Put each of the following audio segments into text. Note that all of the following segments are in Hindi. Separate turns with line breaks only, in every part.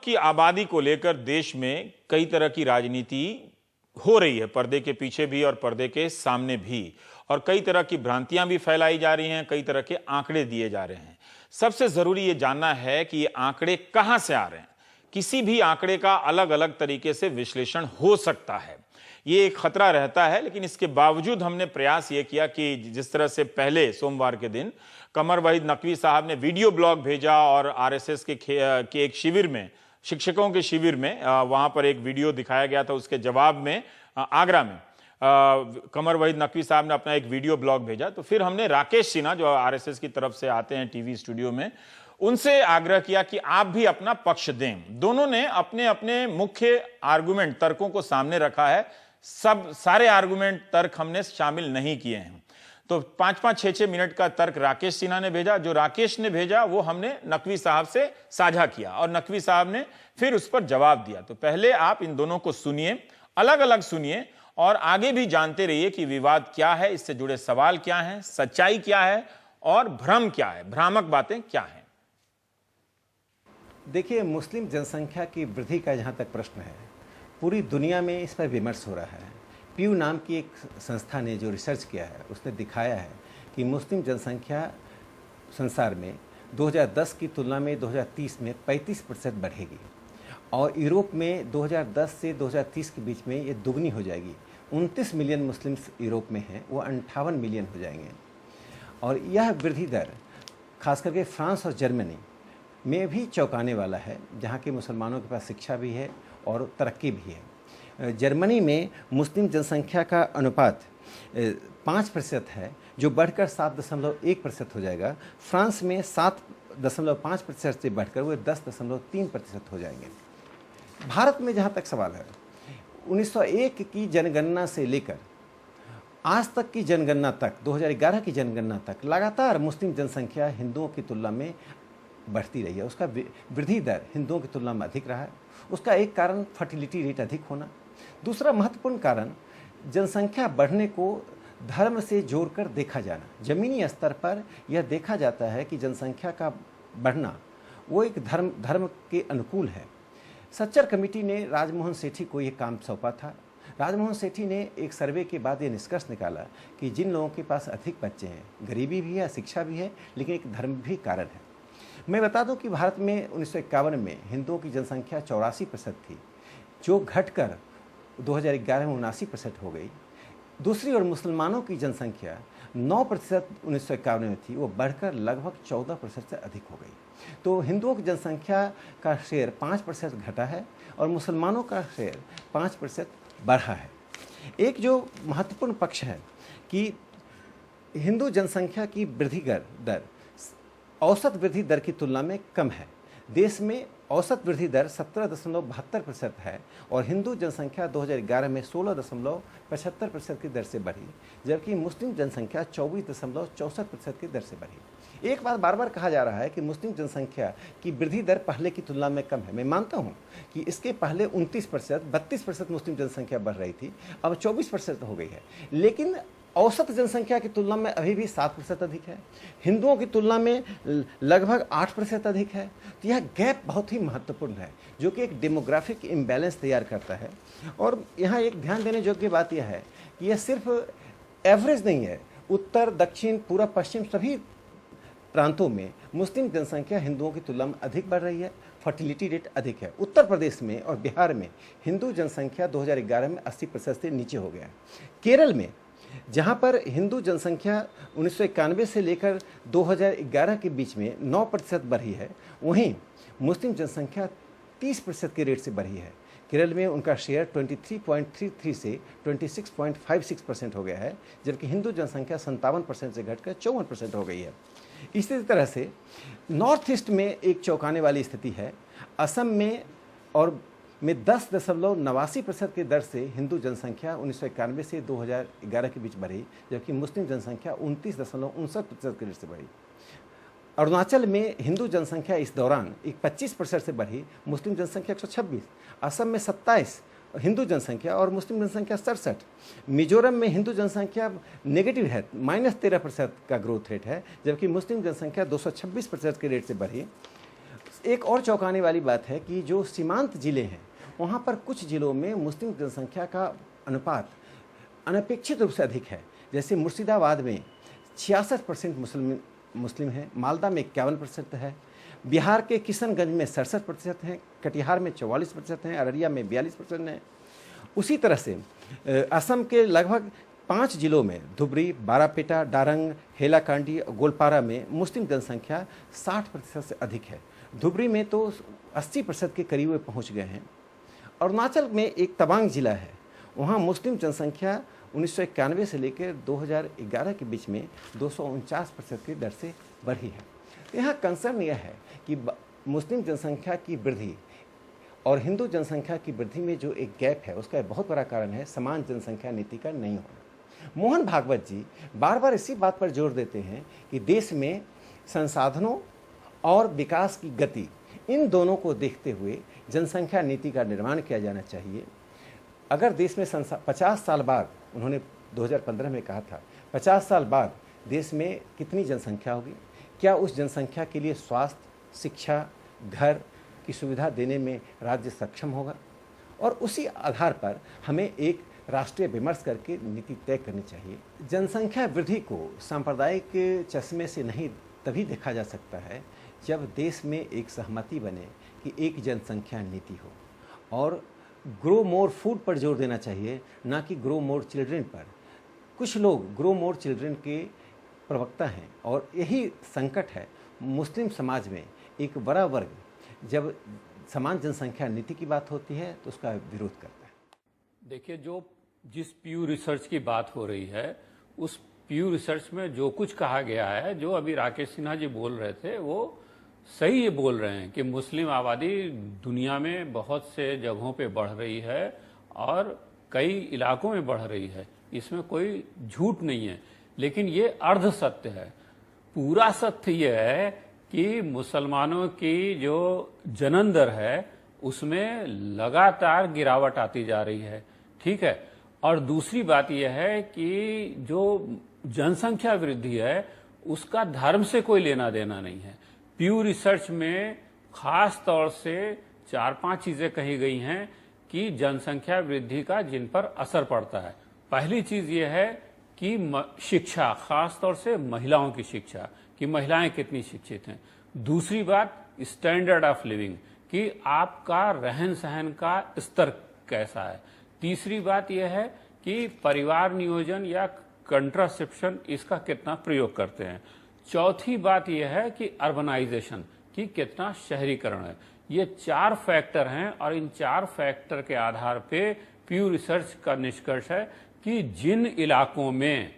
की आबादी को लेकर देश में कई तरह की राजनीति हो रही है, पर्दे के पीछे भी और पर्दे के सामने भी, और कई तरह की भ्रांतियां भी फैलाई जा रही हैं, कई तरह के आंकड़े दिए जा रहे हैं। सबसे जरूरी ये जानना है कि ये आंकड़े कहां से आ रहे हैं। किसी भी आंकड़े का अलग अलग तरीके से विश्लेषण हो सकता है, ये एक खतरा रहता है। लेकिन इसके बावजूद हमने प्रयास ये किया कि जिस तरह से पहले सोमवार के दिन कमर वहीद नकवी साहब ने वीडियो ब्लॉग भेजा और आरएसएस के एक शिविर में, शिक्षकों के शिविर में, वहां पर एक वीडियो दिखाया गया था। उसके जवाब में आगरा में कमर वहीद नकवी साहब ने अपना एक वीडियो ब्लॉग भेजा। तो फिर हमने राकेश सिन्हा, जो आरएसएस की तरफ से आते हैं टीवी स्टूडियो में, उनसे आग्रह किया कि आप भी अपना पक्ष दें। दोनों ने अपने अपने मुख्य आर्गुमेंट, तर्कों को सामने रखा है। सारे आर्गुमेंट, तर्क हमने शामिल नहीं किए हैं। तो 5-5, 6-6 मिनट का तर्क राकेश सिन्हा ने भेजा। जो राकेश ने भेजा वो हमने नकवी साहब से साझा किया और नकवी साहब ने फिर उस पर जवाब दिया। तो पहले आप इन दोनों को सुनिए, अलग अलग सुनिए, और आगे भी जानते रहिए कि विवाद क्या है, इससे जुड़े सवाल क्या हैं, सच्चाई क्या है और भ्रम क्या है, भ्रामक बातें क्या हैं।
देखिए, मुस्लिम जनसंख्या की वृद्धि का जहाँ तक प्रश्न है, पूरी दुनिया में इस पर विमर्श हो रहा है। प्यू नाम की एक संस्था ने जो रिसर्च किया है, उसने दिखाया है कि मुस्लिम जनसंख्या संसार में 2010 की तुलना में 2030 में 35% बढ़ेगी और यूरोप में 2010 से 2030 के बीच में ये दुगनी हो जाएगी। 29 मिलियन मुस्लिम्स यूरोप में हैं, वो 58 मिलियन हो जाएंगे। और यह वृद्धि दर खास करके फ्रांस और जर्मनी में भी चौंकाने वाला है, जहाँ के मुसलमानों के पास शिक्षा भी है और तरक्की भी है। जर्मनी में मुस्लिम जनसंख्या का अनुपात 5% है, जो बढ़कर 7.1% हो जाएगा। फ्रांस में 7.5% से बढ़कर वो 10.3% हो जाएंगे। भारत में जहाँ तक सवाल है, 1901 की जनगणना से लेकर आज तक की जनगणना तक, 2011 की जनगणना तक लगातार मुस्लिम जनसंख्या हिंदुओं की तुलना में बढ़ती रही है। उसका वृद्धि दर हिंदुओं की तुलना में अधिक रहा है। उसका एक कारण फर्टिलिटी रेट अधिक होना, दूसरा महत्वपूर्ण कारण जनसंख्या बढ़ने को धर्म से जोड़कर देखा जाना। जमीनी स्तर पर यह देखा जाता है कि जनसंख्या का बढ़ना वो एक धर्म के अनुकूल है। सच्चर कमेटी ने राजमोहन सेठी को ये काम सौंपा था। राजमोहन सेठी ने एक सर्वे के बाद ये निष्कर्ष निकाला कि जिन लोगों के पास अधिक बच्चे हैं, गरीबी भी है, शिक्षा भी है, लेकिन एक धर्म भी कारण है। मैं बता दूं कि भारत में 1951 में हिंदुओं की जनसंख्या 84% थी, जो घटकर 2011 में 79% हो गई। दूसरी ओर मुसलमानों की जनसंख्या 9% 1951 में थी, वो बढ़कर लगभग 14% से अधिक हो गई। तो हिंदुओं की जनसंख्या का शेयर 5% घटा है और मुसलमानों का शेयर 5% बढ़ा है। एक जो महत्वपूर्ण पक्ष है कि हिंदू जनसंख्या की वृद्धि दर औसत वृद्धि दर की तुलना में कम है। देश में औसत वृद्धि दर 17.72% है और हिंदू जनसंख्या 2011 में 16.75% की दर से बढ़ी, जबकि मुस्लिम जनसंख्या 24.64% की दर से बढ़ी। एक बात बार बार कहा जा रहा है कि मुस्लिम जनसंख्या की वृद्धि दर पहले की तुलना में कम है। मैं मानता हूं कि इसके पहले 29%, 32% मुस्लिम जनसंख्या बढ़ रही थी, अब 24% हो गई है, लेकिन औसत जनसंख्या की तुलना में अभी भी 7% अधिक है। हिंदुओं की तुलना में लगभग 8% अधिक है। तो यह गैप बहुत ही महत्वपूर्ण है, जो कि एक डेमोग्राफिक इम्बैलेंस तैयार करता है। और यहाँ एक ध्यान देने योग्य बात यह है कि यह सिर्फ एवरेज नहीं है। उत्तर, दक्षिण, पूर्व, पश्चिम सभी प्रांतों में मुस्लिम जनसंख्या हिंदुओं की तुलना में अधिक बढ़ रही है। फर्टिलिटी रेट अधिक है। उत्तर प्रदेश में और बिहार में हिंदू जनसंख्या 2011 में 80% से नीचे हो गया। केरल में, जहां पर हिंदू जनसंख्या 1991 से लेकर 2011 के बीच में 9% बढ़ी है, वहीं मुस्लिम जनसंख्या 30% के रेट से बढ़ी है। केरल में उनका शेयर 23.33 से 26.56% हो गया है, जबकि हिंदू जनसंख्या 57% से घटकर 54% हो गई है। इसी तरह से नॉर्थ ईस्ट में एक चौंकाने वाली स्थिति है। असम में 10.89% की दर से हिंदू जनसंख्या 1991 से 2011 के बीच बढ़ी, जबकि मुस्लिम जनसंख्या 29.59% की दर से बढ़ी। अरुणाचल में हिंदू जनसंख्या इस दौरान 25% से बढ़ी, मुस्लिम जनसंख्या 126। असम में 27 हिंदू जनसंख्या और मुस्लिम जनसंख्या 67। मिजोरम में हिंदू जनसंख्या नेगेटिव है, -13% का ग्रोथ रेट है, जबकि मुस्लिम जनसंख्या 226% के रेट से बढ़ी। एक और चौंकाने वाली बात है कि जो सीमांत जिले हैं वहाँ पर कुछ जिलों में मुस्लिम जनसंख्या का अनुपात अनपेक्षित रूप से अधिक है। जैसे मुर्शिदाबाद में 66% मुस्लिम हैं, मालदा में 51% है, बिहार के किशनगंज में 67% हैं, कटिहार में 44% हैं, अररिया में 42% हैं। उसी तरह से असम के लगभग 5 जिलों में धुबरी, बारापेटा, डारंग, हेलाकांडी और गोलपारा में मुस्लिम जनसंख्या 60% से अधिक है। धुबरी में तो 80% के करीब पहुंच गए हैं। अरुणाचल में एक तवांग जिला है, वहाँ मुस्लिम जनसंख्या 1991 से लेकर 2011 के बीच में 249% की दर से बढ़ी है। यहाँ कंसर्न यह है कि मुस्लिम जनसंख्या की वृद्धि और हिंदू जनसंख्या की वृद्धि में जो एक गैप है उसका एक बहुत बड़ा कारण है समान जनसंख्या नीति का नहीं होना। मोहन भागवत जी बार बार इसी बात पर जोर देते हैं कि देश में संसाधनों और विकास की गति, इन दोनों को देखते हुए जनसंख्या नीति का निर्माण किया जाना चाहिए। अगर देश में 50 साल बाद, उन्होंने 2015 में कहा था, 50 साल बाद देश में कितनी जनसंख्या होगी, क्या उस जनसंख्या के लिए स्वास्थ्य, शिक्षा, घर की सुविधा देने में राज्य सक्षम होगा, और उसी आधार पर हमें एक राष्ट्रीय विमर्श करके नीति तय करनी चाहिए। जनसंख्या वृद्धि को सांप्रदायिक चश्मे से नहीं तभी देखा जा सकता है जब देश में एक सहमति बने कि एक जनसंख्या नीति हो, और ग्रो मोर फूड पर जोर देना चाहिए, ना कि ग्रो मोर चिल्ड्रन पर। कुछ लोग ग्रो मोर चिल्ड्रन के प्रवक्ता हैं और यही संकट है मुस्लिम समाज में। एक बड़ा वर्ग जब समान जनसंख्या नीति की बात होती है तो उसका विरोध करता है।
देखिए, जिस प्यू रिसर्च की बात हो रही है, उस प्यू रिसर्च में जो कुछ कहा गया है, जो अभी राकेश सिन्हा जी बोल रहे थे, वो सही ये बोल रहे हैं कि मुस्लिम आबादी दुनिया में बहुत से जगहों पे बढ़ रही है और कई इलाकों में बढ़ रही है, इसमें कोई झूठ नहीं है। लेकिन ये अर्ध सत्य है। पूरा सत्य ये है कि मुसलमानों की जो जन्म दर है उसमें लगातार गिरावट आती जा रही है, ठीक है। और दूसरी बात यह है कि जो जनसंख्या वृद्धि है उसका धर्म से कोई लेना देना नहीं है। प्यू रिसर्च में खास तौर से 4-5 चीजें कही गई हैं कि जनसंख्या वृद्धि का जिन पर असर पड़ता है। पहली चीज यह है कि शिक्षा, खास तौर से महिलाओं की शिक्षा, कि महिलाएं कितनी शिक्षित हैं। दूसरी बात स्टैंडर्ड ऑफ लिविंग, कि आपका रहन सहन का स्तर कैसा है। तीसरी बात यह है कि परिवार नियोजन या कंट्रासेप्शन, इसका कितना प्रयोग करते हैं। चौथी बात यह है कि अर्बनाइजेशन, कि कितना शहरीकरण है। ये 4 फैक्टर हैं और इन 4 फैक्टर के आधार पे प्यू रिसर्च का निष्कर्ष है कि जिन इलाकों में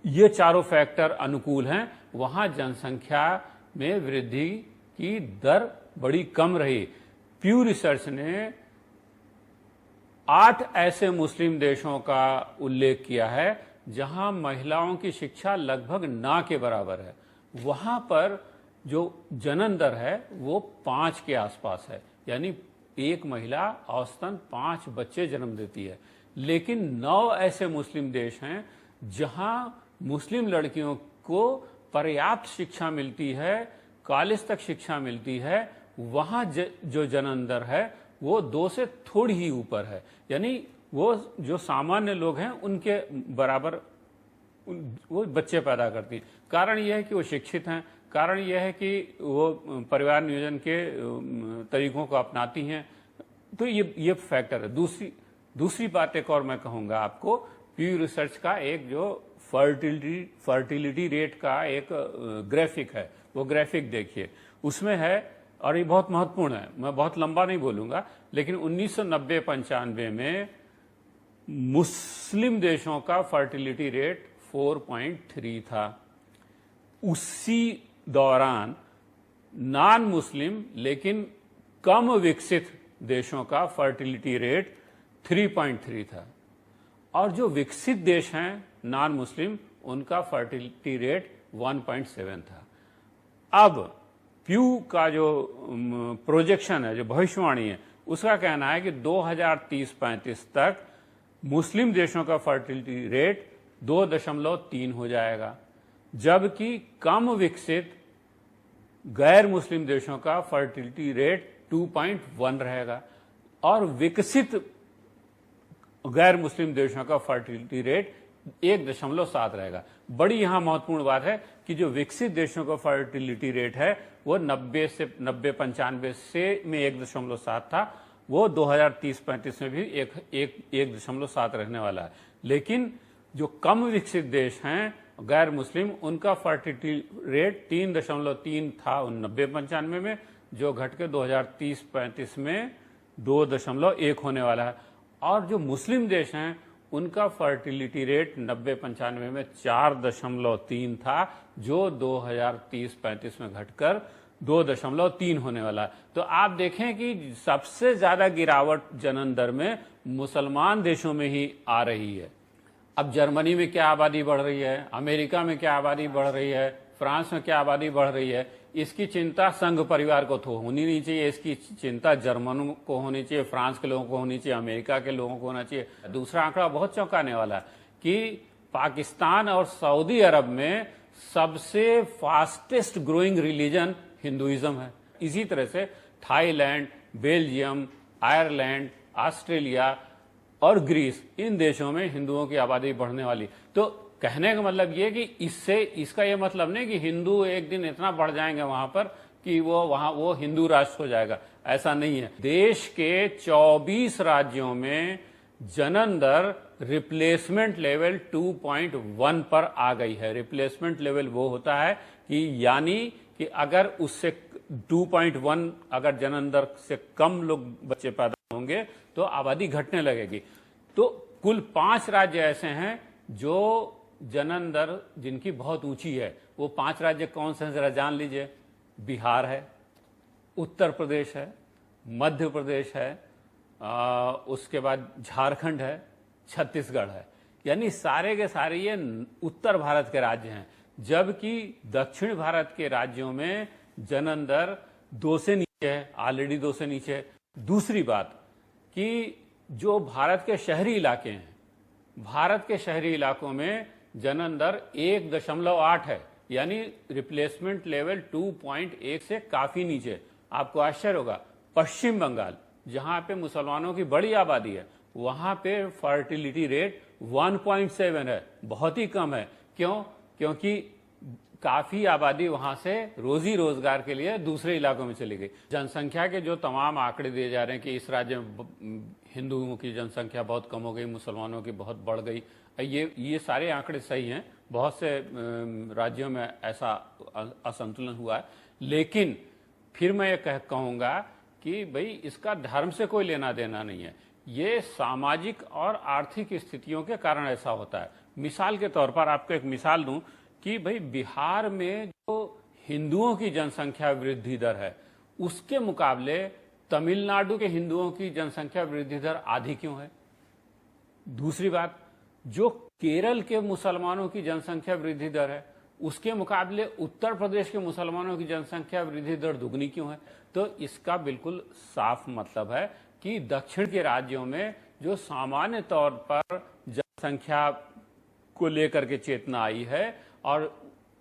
ये चारों फैक्टर अनुकूल हैं वहां जनसंख्या में वृद्धि की दर बड़ी कम रही। प्यू रिसर्च ने 8 ऐसे मुस्लिम देशों का उल्लेख किया है जहां महिलाओं की शिक्षा लगभग ना के बराबर है। वहां पर जो जन्म दर है वो 5 के आसपास है, यानी एक महिला औसतन 5 बच्चे जन्म देती है। लेकिन 9 ऐसे मुस्लिम देश हैं जहां मुस्लिम लड़कियों को पर्याप्त शिक्षा मिलती है, कॉलेज तक शिक्षा मिलती है, वहां जो जन्म दर है वो 2 से थोड़ी ही ऊपर है, यानी वो जो सामान्य लोग हैं उनके बराबर वो बच्चे पैदा करती है। कारण यह है कि वो शिक्षित हैं, कारण यह है कि वो परिवार नियोजन के तरीकों को अपनाती हैं। तो ये फैक्टर है। दूसरी बात एक और मैं कहूंगा आपको, प्यू रिसर्च का एक जो फर्टिलिटी रेट का एक ग्राफिक है, वो ग्राफिक देखिए, उसमें है, और ये बहुत महत्वपूर्ण है, मैं बहुत लंबा नहीं बोलूंगा, लेकिन 1990-95 में मुस्लिम देशों का फर्टिलिटी रेट 4.3 था। उसी दौरान नॉन मुस्लिम लेकिन कम विकसित देशों का फर्टिलिटी रेट 3.3 था, और जो विकसित देश हैं नॉन मुस्लिम, उनका फर्टिलिटी रेट 1.7 था। अब प्यू का जो प्रोजेक्शन है, जो भविष्यवाणी है, उसका कहना है कि 2030-35 तक मुस्लिम देशों का फर्टिलिटी रेट 2.3 हो जाएगा, जबकि कम विकसित गैर मुस्लिम देशों का फर्टिलिटी रेट 2.1 रहेगा और विकसित गैर मुस्लिम देशों का फर्टिलिटी रेट 1.7 रहेगा। बड़ी यहां महत्वपूर्ण बात है कि जो विकसित देशों का फर्टिलिटी रेट है वो 90 से में 1.7 था, वो 2030-35 में भी 1.7 रहने वाला है। लेकिन जो कम विकसित देश हैं गैर मुस्लिम, उनका फर्टिलिटी रेट 3.3 था 90-95 में, जो घट के 2030-35 में 2.1 होने वाला है। और जो मुस्लिम देश हैं उनका फर्टिलिटी रेट 90-95 में 4.3 था, जो 2030-35 में घटकर 2.3 होने वाला है। तो आप देखें कि सबसे ज्यादा गिरावट जनन दर में मुसलमान देशों में ही आ रही है। अब जर्मनी में क्या आबादी बढ़ रही है, अमेरिका में क्या आबादी बढ़ रही है, फ्रांस में क्या आबादी बढ़ रही है, इसकी चिंता संघ परिवार को तो होनी नहीं चाहिए। इसकी चिंता जर्मनों को होनी चाहिए, फ्रांस के लोगों को होनी चाहिए, अमेरिका के लोगों को होना चाहिए। दूसरा आंकड़ा बहुत चौंकाने वाला है कि पाकिस्तान और सऊदी अरब में सबसे फास्टेस्ट ग्रोइंग रिलीजन हिंदुइज्म है। इसी तरह से थाईलैंड, बेल्जियम, आयरलैंड, ऑस्ट्रेलिया और ग्रीस, इन देशों में हिंदुओं की आबादी बढ़ने वाली। तो कहने का मतलब ये कि इसका ये मतलब नहीं कि हिंदू एक दिन इतना बढ़ जाएंगे वहां पर कि वो हिंदू राष्ट्र हो जाएगा, ऐसा नहीं है। देश के 24 राज्यों में जनन दर रिप्लेसमेंट लेवल 2.1 पर आ गई है। रिप्लेसमेंट लेवल वो होता है कि यानी कि अगर उससे 2.1 अगर जनन दर से कम लोग बच्चे पैदा होंगे तो आबादी घटने लगेगी। तो कुल 5 राज्य ऐसे हैं जो जनन दर जिनकी बहुत ऊंची है। वो 5 राज्य कौन से हैं जरा जान लीजिए। बिहार है, उत्तर प्रदेश है, मध्य प्रदेश है, उसके बाद झारखंड है, छत्तीसगढ़ है। यानी सारे के सारे ये उत्तर भारत के राज्य हैं, जबकि दक्षिण भारत के राज्यों में जनन दर 2 से नीचे है, ऑलरेडी 2 से नीचे है। दूसरी बात कि जो भारत के शहरी इलाके हैं, भारत के शहरी इलाकों में जनन दर 1.8 है, यानी रिप्लेसमेंट लेवल 2.1 से काफी नीचे। आपको आश्चर्य होगा, पश्चिम बंगाल जहां पे मुसलमानों की बड़ी आबादी है, वहां पे फर्टिलिटी रेट 1.7 है, बहुत ही कम है। क्यों? क्योंकि काफी आबादी वहां से रोजी रोजगार के लिए दूसरे इलाकों में चली गई। जनसंख्या के जो तमाम आंकड़े दिए जा रहे हैं कि इस राज्य में हिंदुओं की जनसंख्या बहुत कम हो गई, मुसलमानों की बहुत बढ़ गई, ये सारे आंकड़े सही हैं। बहुत से राज्यों में ऐसा असंतुलन हुआ है। लेकिन फिर मैं ये कहूंगा कि भाई इसका धर्म से कोई लेना देना नहीं है। ये सामाजिक और आर्थिक स्थितियों के कारण ऐसा होता है। मिसाल के तौर पर आपको एक मिसाल दूं कि भाई बिहार में जो हिंदुओं की जनसंख्या वृद्धि दर है, उसके मुकाबले तमिलनाडु के हिंदुओं की जनसंख्या वृद्धि दर आधी क्यों है? दूसरी बात, जो केरल के मुसलमानों की जनसंख्या वृद्धि दर है, उसके मुकाबले उत्तर प्रदेश के मुसलमानों की जनसंख्या वृद्धि दर दुगनी क्यों है? तो इसका बिल्कुल साफ मतलब है कि दक्षिण के राज्यों में जो सामान्य तौर पर जनसंख्या को लेकर के चेतना आई है, और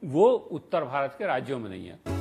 वो उत्तर भारत के राज्यों में नहीं है।